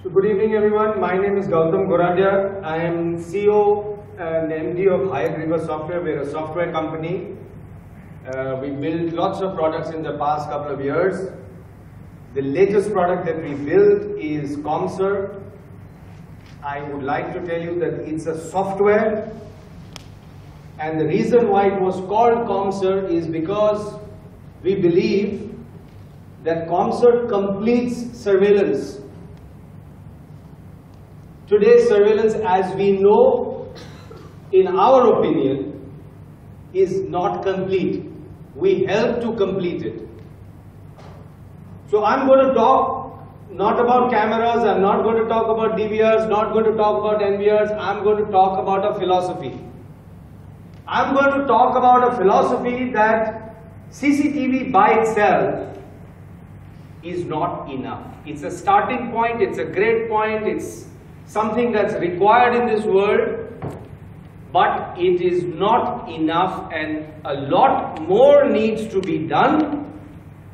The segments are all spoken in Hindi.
So good evening everyone, my name is Gautam Goradia. I am CEO and MD of Hyatt River Software. We are a software company. We built lots of products in the past couple of years. The latest product that we built is ComSir. I would like to tell you that it's a software, and the reason why it was called ComSir is because we believe that ComSir completes surveillance. Today's surveillance, as we know, in our opinion, is not complete. We help to complete it. So I'm going to talk not about cameras, I'm not going to talk about DVRs, not going to talk about NVRs, I'm going to talk about a philosophy. I'm going to talk about a philosophy that CCTV by itself is not enough. It's a starting point, it's a great point, it's something that's required in this world, but it is not enough, and a lot more needs to be done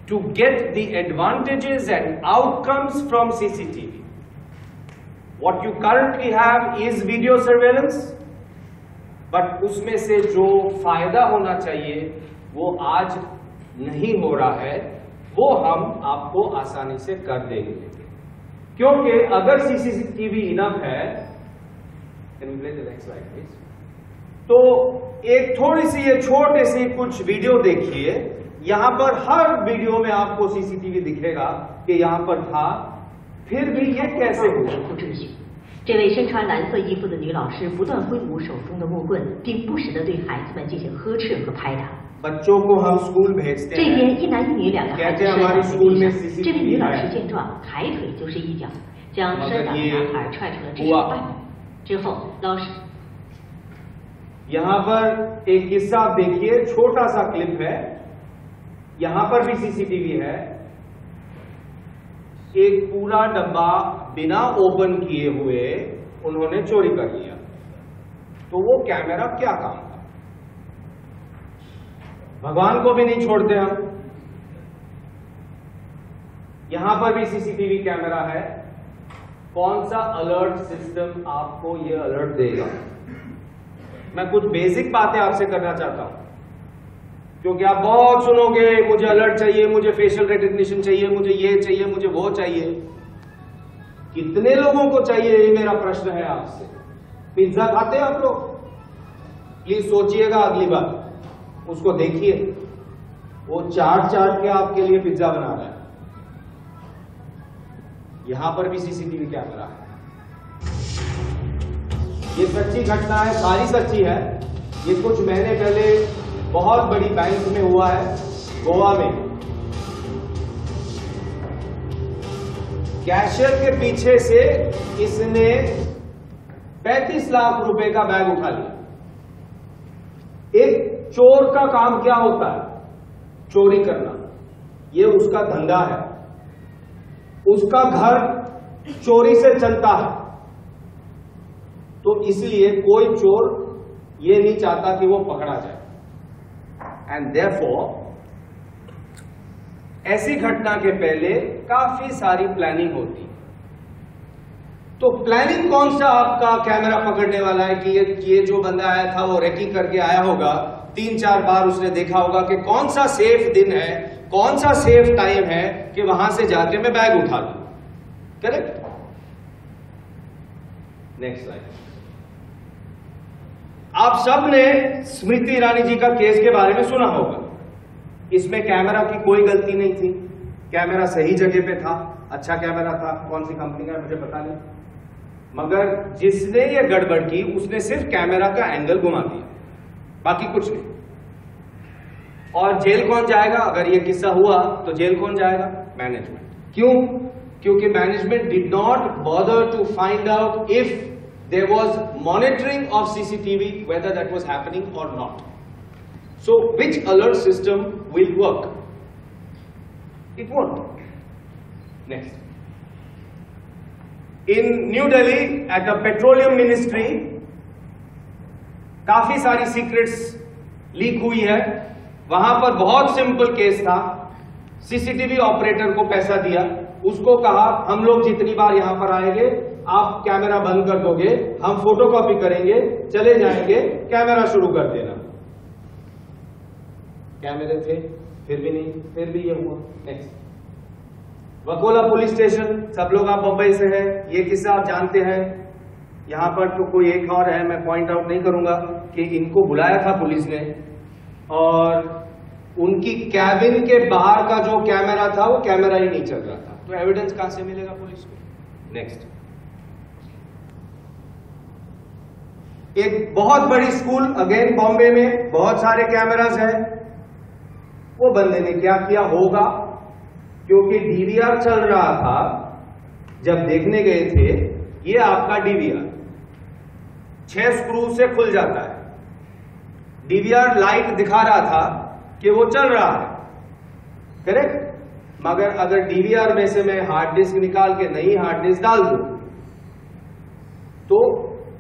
to get the advantages and outcomes from CCTV. What you currently have is video surveillance, but उसमें से जो फायदा होना चाहिए वो आज नहीं हो रहा है, वो हम आपको आसानी से कर देंगे। क्योंकि अगर CCTV इनफ है, तो एक थोड़ी सी ये छोटे से कुछ वीडियो देखिए। यहां पर हर वीडियो में आपको CCTV दिखेगा कि यहां पर था, फिर भी ये कैसे हुआ? 这位身穿蓝色衣服的女老师不断挥舞手中的木棍，并不时地对孩子们进行呵斥和拍打。 बच्चों को हम स्कूल भेजते हैं।这边一男一女两个孩子摔倒在地上，这位女老师见状，抬腿就是一脚，将摔倒的男孩踹出了至少半米。之后，老师 यहाँ पर एक किस्सा आप देखिए, छोटा सा क्लिप है। यहां पर भी CCTV है। एक पूरा डब्बा बिना ओपन किए हुए उन्होंने चोरी कर लिया। तो वो कैमरा क्या काम था? भगवान को भी नहीं छोड़ते हम। यहां पर भी CCTV कैमरा है। कौन सा अलर्ट सिस्टम आपको ये अलर्ट देगा? मैं कुछ बेसिक बातें आपसे करना चाहता हूं, क्योंकि आप बहुत सुनोगे मुझे अलर्ट चाहिए, मुझे फेशियल रिकग्निशन चाहिए, मुझे ये चाहिए, मुझे वो चाहिए। कितने लोगों को चाहिए, ये मेरा प्रश्न है आपसे। पिज्जा खाते हैं आप लोग? प्लीज सोचिएगा अगली बार, उसको देखिए, वो चाट के आपके लिए पिज्जा बना रहा है। यहां पर भी CCTV कैमरा है। ये सच्ची घटना है, सारी सच्ची है। ये कुछ महीने पहले बहुत बड़ी बैंक में हुआ है, गोवा में। कैशियर के पीछे से इसने 35 लाख रुपए का बैग उठा लिया। एक चोर का काम क्या होता है? चोरी करना। ये उसका धंधा है, उसका घर चोरी से चलता है। तो इसलिए कोई चोर ये नहीं चाहता कि वो पकड़ा जाए, एंड देयरफॉर ऐसी घटना के पहले काफी सारी प्लानिंग होती है। तो प्लानिंग कौन सा आपका कैमरा पकड़ने वाला है कि ये जो बंदा आया था वो रेकी करके आया होगा, 3-4 बार उसने देखा होगा कि कौन सा सेफ दिन है, कौन सा सेफ टाइम है कि वहां से जाके मैं बैग उठा लूं। करेक्ट? Next slide. आप सब ने स्मृति ईरानी जी का केस के बारे में सुना होगा। इसमें कैमरा की कोई गलती नहीं थी, कैमरा सही जगह पे था, अच्छा कैमरा था। कौन सी कंपनी का मुझे पता नहीं, मगर जिसने ये गड़बड़ की उसने सिर्फ कैमरा का एंगल घुमा दिया, बाकी कुछ नहीं। और जेल कौन जाएगा? अगर ये किस्सा हुआ तो जेल कौन जाएगा? मैनेजमेंट। क्यों? क्योंकि management did not bother to find out if there was monitoring of CCTV, whether that was happening or not. So which alert system will work? It won't. Next. In New Delhi at the Petroleum Ministry, काफी सारी सीक्रेट्स लीक हुई है। वहां पर बहुत सिंपल केस था, सीसीटीवी ऑपरेटर को पैसा दिया, उसको कहा हम लोग जितनी बार यहां पर आएंगे आप कैमरा बंद कर दोगे, हम फोटोकॉपी करेंगे, चले जाएंगे, कैमरा शुरू कर देना। कैमरे थे, फिर भी नहीं, फिर भी ये हुआ। नेक्स्ट, वकोला पुलिस स्टेशन, सब लोग आप बंबई से हैं, ये किस्सा आप जानते हैं। यहां पर तो कोई एक और है, मैं पॉइंट आउट नहीं करूंगा, कि इनको बुलाया था पुलिस ने और उनकी कैबिन के बाहर का जो कैमरा था वो कैमरा ही नहीं चल रहा था, तो एविडेंस कहां से मिलेगा पुलिस को। नेक्स्ट, एक बहुत बड़ी स्कूल अगेन बॉम्बे में, बहुत सारे कैमरास हैं। वो बंदे ने क्या किया होगा, क्योंकि डीवीआर चल रहा था, जब देखने गए थे, ये आपका डीवीआर 6 स्क्रू से खुल जाता है। डीवीआर लाइट दिखा रहा था कि वो चल रहा है, करेक्ट, मगर अगर डीवीआर में से मैं हार्ड डिस्क निकाल के नई हार्ड डिस्क डाल दूं तो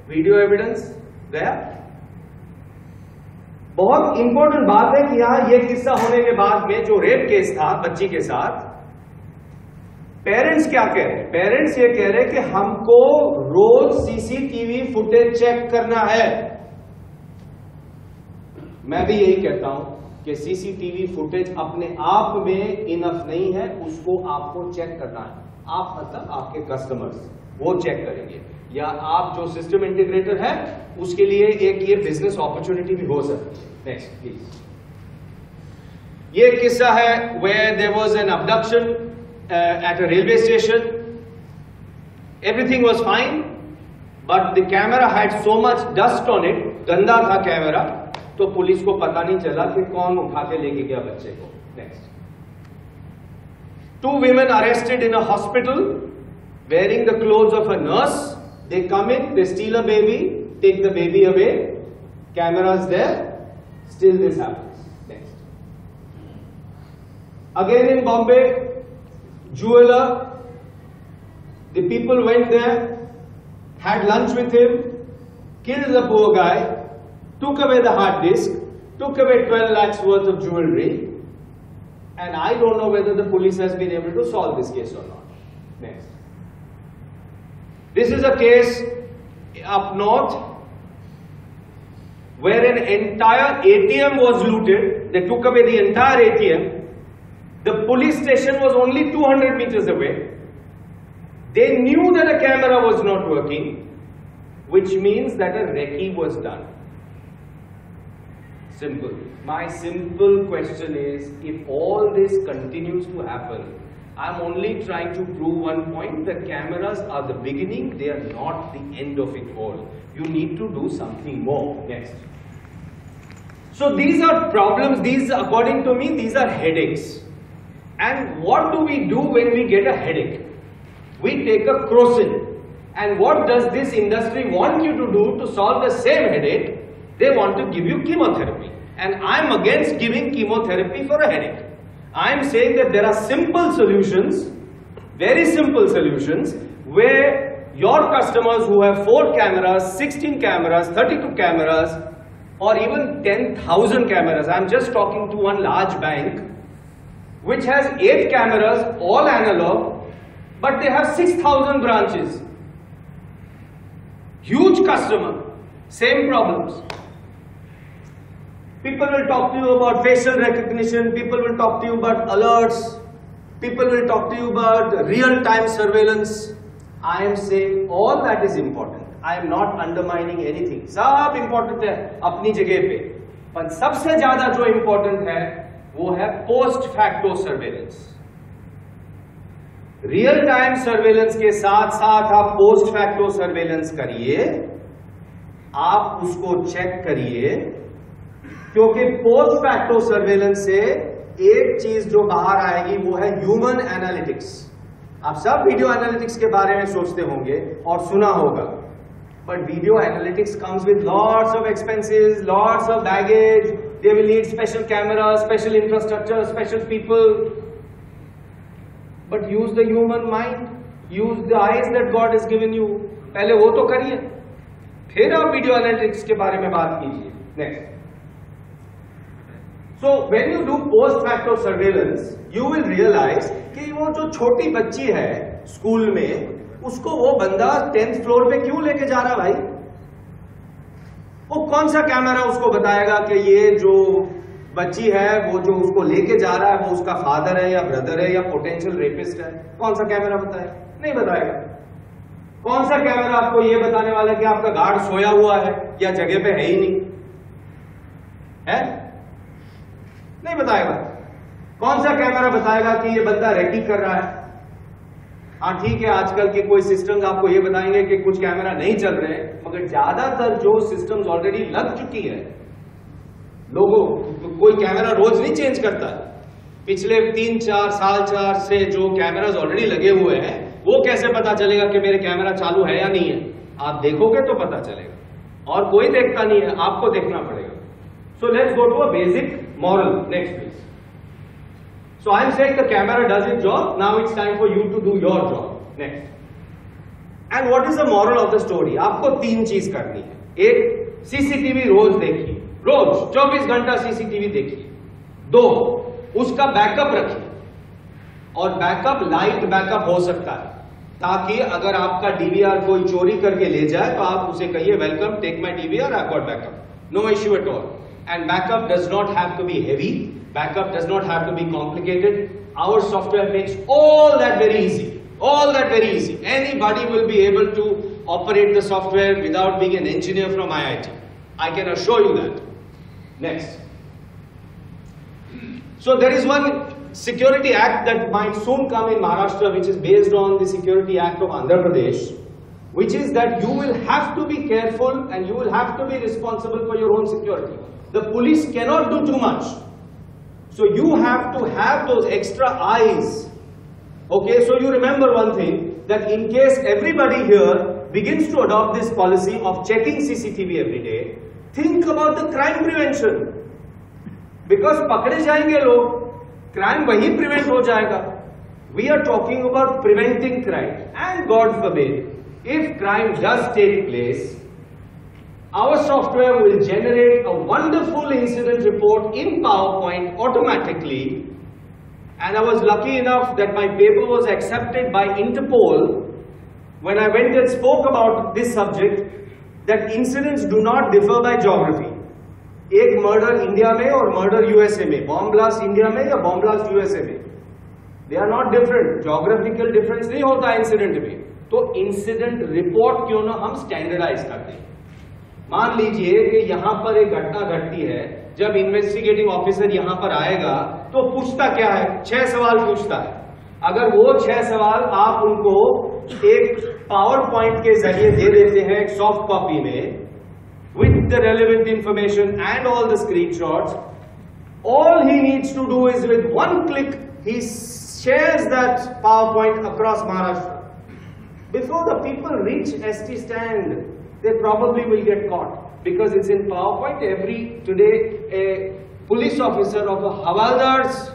वीडियो एविडेंस गया। बहुत इंपॉर्टेंट बात है कि यहां ये किस्सा होने के बाद में जो रेप केस था बच्ची के साथ, पेरेंट्स क्या कह रहे हैं? पेरेंट्स ये कह रहे हैं कि हमको रोज सीसीटीवी फुटेज चेक करना है। मैं भी यही कहता हूं कि सीसीटीवी फुटेज अपने आप में इनफ नहीं है, उसको आपको चेक करना है। आप मतलब आपके कस्टमर्स वो चेक करेंगे, या आप जो सिस्टम इंटीग्रेटर है उसके लिए एक ये बिजनेस अपॉर्चुनिटी भी हो सकती है। नेक्स्ट प्लीज, ये किस्सा है where there was an abduction at a railway station. Everything was fine, but the camera had so much dust on it, गंदा था कैमरा, तो पुलिस को पता नहीं चला कि कौन उठा के लेके गया बच्चे को। Next, 2 women arrested in a hospital wearing the clothes of a nurse. They come in, they steal a baby, take the baby away, cameras there, still this happens. Next, again in Bombay, jeweler, the people went there, had lunch with him, killed the poor guy, took away the hard disk, took away 12 lakhs worth of jewelry, and I don't know whether the police has been able to solve this case or not. Next, this is a case up north where an entire ATM was looted. They took away the entire ATM. The police station was only 200 meters away. They knew that a camera was not working, which means that a recce was done. Simple. My simple question is, if all this continues to happen, I'm only trying to prove one point: the cameras are the beginning, they are not the end of it all. You need to do something more. Next. So these are problems, these, according to me, these are headaches. And what do we do when we get a headache? We take a Crocin. And what does this industry want you to do to solve the same headache? They want to give you chemotherapy. And I'm against giving chemotherapy for a headache. I'm saying that there are simple solutions, very simple solutions, where your customers who have 4 cameras, 16 cameras, 32 cameras, or even 10,000 cameras, I'm just talking to one large bank, which has 8 cameras, all analog, but they have 6,000 branches. Huge customer, same problems. People will talk to you about facial recognition, people will talk to you about alerts, people will talk to you about real-time surveillance. I am saying all that is important. I am not undermining anything. सब important है अपनी जगह पे, पर सबसे ज्यादा जो important है वो है post facto surveillance. Real time surveillance के साथ साथ आप पोस्ट फैक्टो सर्वेलेंस करिए, आप उसको चेक करिए, क्योंकि पोस्ट फैक्टो सर्वेलेंस से एक चीज जो बाहर आएगी वो है ह्यूमन एनालिटिक्स। आप सब वीडियो एनालिटिक्स के बारे में सोचते होंगे और सुना होगा, but video analytics comes with lots of expenses, lots of baggage. They will need special cameras, special infrastructure, special people. But use the human mind, use the eyes that God has given you. पहले वो तो करिए, फिर आप वीडियो एनालिटिक्स के बारे में बात कीजिए। Next, So when you do post facto surveillance, you will realize कि वो जो छोटी बच्ची है स्कूल में, उसको वो बंदा 10th फ्लोर पे क्यों लेके जा रहा भाई? वो कौन सा कैमरा उसको बताएगा कि ये जो बच्ची है वो जो उसको लेके जा रहा है वो उसका फादर है या ब्रदर है या पोटेंशियल रेपिस्ट है? कौन सा कैमरा बताएगा? नहीं बताएगा। कौन सा कैमरा आपको ये बताने वाला है कि आपका गार्ड सोया हुआ है या जगह पे है ही नहीं है? नहीं बताएगा। कौन सा कैमरा बताएगा कि ये बंदा रेकी कर रहा है? हाँ ठीक है, आजकल के कोई सिस्टम्स आपको ये बताएंगे कि कुछ कैमरा नहीं चल रहे हैं, मगर ज्यादातर जो सिस्टम्स ऑलरेडी लग चुकी है, लोगों कोई कैमरा रोज नहीं चेंज करता है। पिछले 3-4 साल से जो कैमरास ऑलरेडी लगे हुए हैं, वो कैसे पता चलेगा कि मेरे कैमरा चालू है या नहीं है? आप देखोगे तो पता चलेगा, और कोई देखता नहीं है, आपको देखना पड़ेगा। So let's go to a basic moral. Next please. So I am saying the camera does its job, now it's time for you to do your job. Next. And what is the moral of the story? आपको 3 चीज करनी है। एक, सीसीटीवी रोज देखिए, रोज 24 घंटा सीसीटीवी देखिए। 2, उसका बैकअप रखिए, और बैकअप लाइट बैकअप हो सकता है, ताकि अगर आपका डीवीआर कोई चोरी करके ले जाए तो आप उसे कहिए welcome, take my DVR, I got backup, no issue at all. And backup does not have to be heavy, backup does not have to be complicated. Our software makes all that very easy, all that very easy. Anybody will be able to operate the software without being an engineer from IIT. I can assure you that. Next. So there is one security act that might soon come in Maharashtra, which is based on the Security Act of Andhra Pradesh, which is that you will have to be careful and you will have to be responsible for your own security. The police cannot do too much. So you have to have those extra eyes. Okay, so you remember one thing, that in case everybody here begins to adopt this policy of checking CCTV every day, think about the crime prevention. Because पकड़े जाएंगे लोग, crime वही prevent हो जाएगा. We are talking about preventing crime. And God forbid, if crime does take place, our software will generate a wonderful incident report in PowerPoint automatically. And I was lucky enough that my paper was accepted by Interpol when I went and spoke about this subject, that incidents do not differ by geography. एक मर्डर इंडिया में और मर्डर यूएसए में, बॉम्ब ब्लास्ट इंडिया में या बॉम्ब ब्लास्ट यूएसए में, they are not different. Geographical difference नहीं होता इंसिडेंट में। तो इंसिडेंट रिपोर्ट क्यों ना हम स्टैंडर्डाइज कर दें। मान लीजिए कि यहां पर एक घटना घटती है, जब इन्वेस्टिगेटिंग ऑफिसर यहां पर आएगा तो पूछता क्या है? 6 सवाल पूछता है। अगर वो 6 सवाल आप उनको एक पावर पॉइंट के जरिए दे देते हैं, एक सॉफ्ट कॉपी में, with the relevant information and all the screenshots, all he needs to do is with one click he shares that PowerPoint across Maharashtra. Before the people reach ST stand, they probably will get caught, because it's in PowerPoint. Today a police officer of a Havaldar's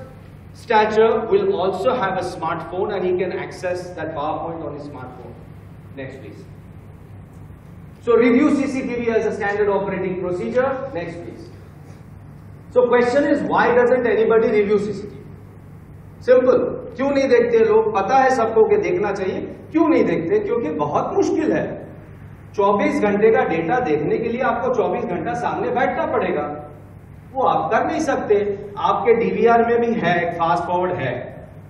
stature will also have a smartphone and he can access that PowerPoint on his smartphone. Next please. So review CCTV as a standard operating procedure. Next please. So question is, why doesn't anybody review CCTV? Simple. क्यों नहीं देखते लोग? पता है सबको कि देखना चाहिए, क्यों नहीं देखते? क्योंकि बहुत मुश्किल है। 24 घंटे का डेटा देखने के लिए आपको 24 घंटा सामने बैठना पड़ेगा, वो आप कर नहीं सकते। आपके डीवीआर में भी है, एक फास्ट फॉरवर्ड है,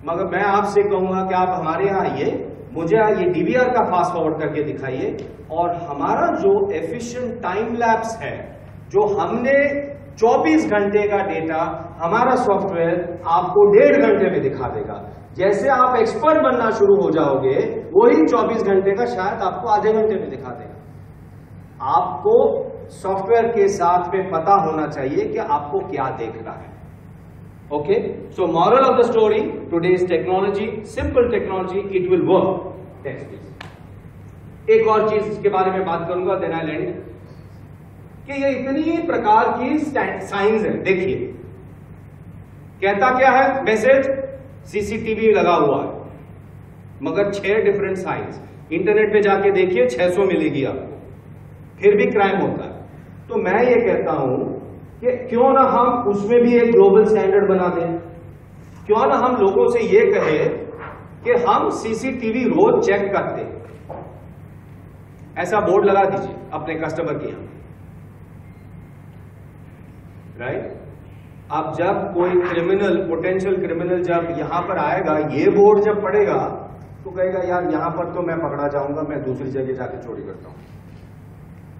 मगर मैं आपसे कहूंगा कि आप हमारे यहाँ आइए, मुझे ये डीवीआर का फास्ट फॉरवर्ड करके दिखाइए, और हमारा जो एफिशिएंट टाइम लैप्स है, जो हमने 24 घंटे का डेटा, हमारा सॉफ्टवेयर आपको 1.5 घंटे में दिखा देगा। जैसे आप एक्सपर्ट बनना शुरू हो जाओगे, वही 24 घंटे का शायद आपको आधे घंटे में दिखा देगा। आपको सॉफ्टवेयर के साथ में पता होना चाहिए कि आपको क्या देखना है। Okay, so moral of the story, today's technology, simple technology, it will work. Next please. एक और चीज के बारे में बात करूंगा, देन आई एंड, कि ये इतनी प्रकार की साइंस है। देखिए कहता क्या है मैसेज, सीसीटीवी लगा हुआ है, मगर 6 डिफरेंट साइंस। इंटरनेट पे जाके देखिए 600 मिलेगी आपको, फिर भी क्राइम होता है। तो मैं ये कहता हूं कि क्यों ना हम उसमें भी एक ग्लोबल स्टैंडर्ड बना दें, क्यों ना हम लोगों से ये कहें कि हम सीसीटीवी रोज चेक करते हैं, ऐसा बोर्ड लगा दीजिए अपने कस्टमर के यहां, राइट? अब जब कोई क्रिमिनल, पोटेंशियल क्रिमिनल जब यहां पर आएगा, ये बोर्ड जब पड़ेगा तो कहेगा यार यहां पर तो मैं पकड़ा जाऊंगा, मैं दूसरी जगह जाके चोरी करता हूं।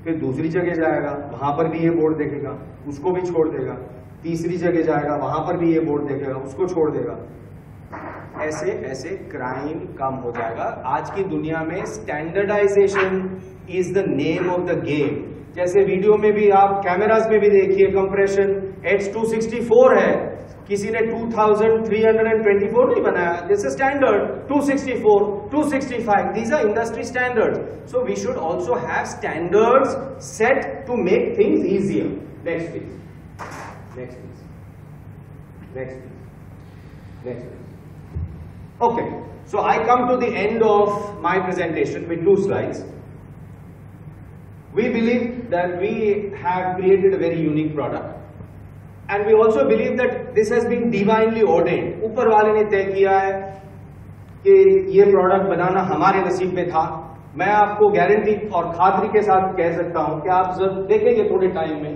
फिर दूसरी जगह जाएगा, वहां पर भी ये बोर्ड देखेगा, उसको भी छोड़ देगा। तीसरी जगह जाएगा, वहां पर भी ये बोर्ड देखेगा, उसको छोड़ देगा। ऐसे ऐसे क्राइम कम हो जाएगा। आज की दुनिया में standardisation is the name of the game. जैसे वीडियो में भी आप कैमरास में भी देखिए, कंप्रेशन H264 है, किसी ने 2324 नहीं बनाया, this is standard 264, 265, these are industry standards. So we should also have standards set to make things easier. Next please. Next please. Next please. Next please. Okay, so I come to the end of my presentation with 2 slides. We believe that we have created a very unique product. And we also believe that this has been divinely ordained. ऊपर वाले ने तय किया है कि ये प्रोडक्ट बनाना हमारे नसीब में था। मैं आपको गारंटी और खातरी के साथ कह सकता हूं कि आप जब देखेंगे थोड़े टाइम में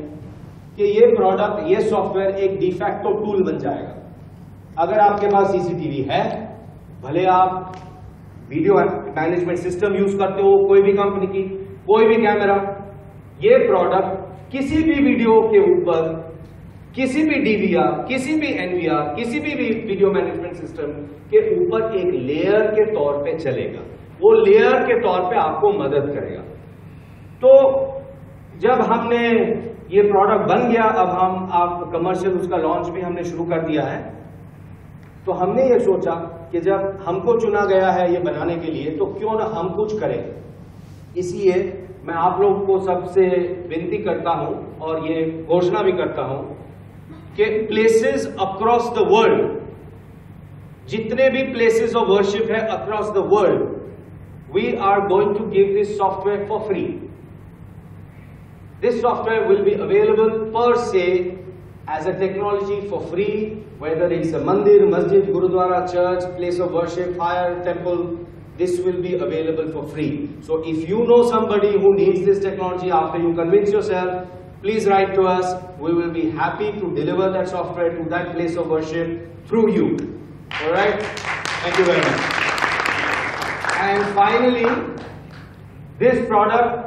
कि ये प्रोडक्ट, ये सॉफ्टवेयर एक डिफैक्टो टूल बन जाएगा। अगर आपके पास सीसीटीवी है, भले आप वीडियो मैनेजमेंट सिस्टम यूज करते हो, कोई भी कंपनी की, कोई भी कैमरा, ये प्रोडक्ट किसी भी वीडियो के ऊपर, किसी भी डीवीआर, किसी भी एनवीआर, किसी भी वीडियो मैनेजमेंट सिस्टम के ऊपर एक लेयर के तौर पे चलेगा। वो लेयर के तौर पे आपको मदद करेगा। तो जब हमने ये प्रोडक्ट बन गया, अब आप कमर्शियल उसका लॉन्च भी हमने शुरू कर दिया है, तो हमने ये सोचा कि जब हमको चुना गया है ये बनाने के लिए, तो क्यों ना हम कुछ करें। इसलिए मैं आप लोगों को सबसे विनती करता हूं और ये घोषणा भी करता हूं कि प्लेसेस अक्रॉस द वर्ल्ड, जितने भी प्लेसेस ऑफ वर्शिप है across the world, we are going to give this software for free. This software will be available per se as a technology for free, whether it's a mandir, masjid, gurudwara, church, place of worship, fire, temple. This will be available for free. So if you know somebody who needs this technology, after you convince yourself, please write to us. We will be happy to deliver that software to that place of worship through you. All right? Thank you very much. And finally, this product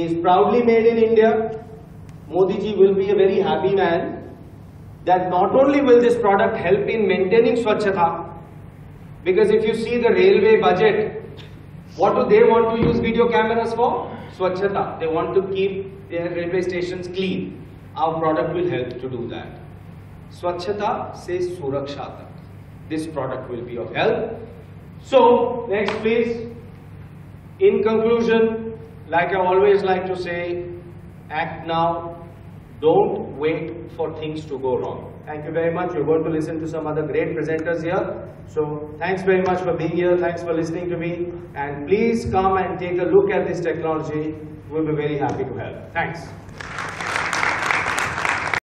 is proudly made in India. Modi ji will be a very happy man that not only will this product help in maintaining Swachhata, because if you see the railway budget, what do they want to use video cameras for? Swachhata. They want to keep their railway stations clean. Our product will help to do that. Swachhata se Suraksha tak. This product will be of help. So, next please. In conclusion, like I always like to say, act now, don't wait for things to go wrong. Thank you very much. We're going to listen to some other great presenters here. So thanks very much for being here. Thanks for listening to me. And please come and take a look at this technology. We'll be very happy to help. Thanks.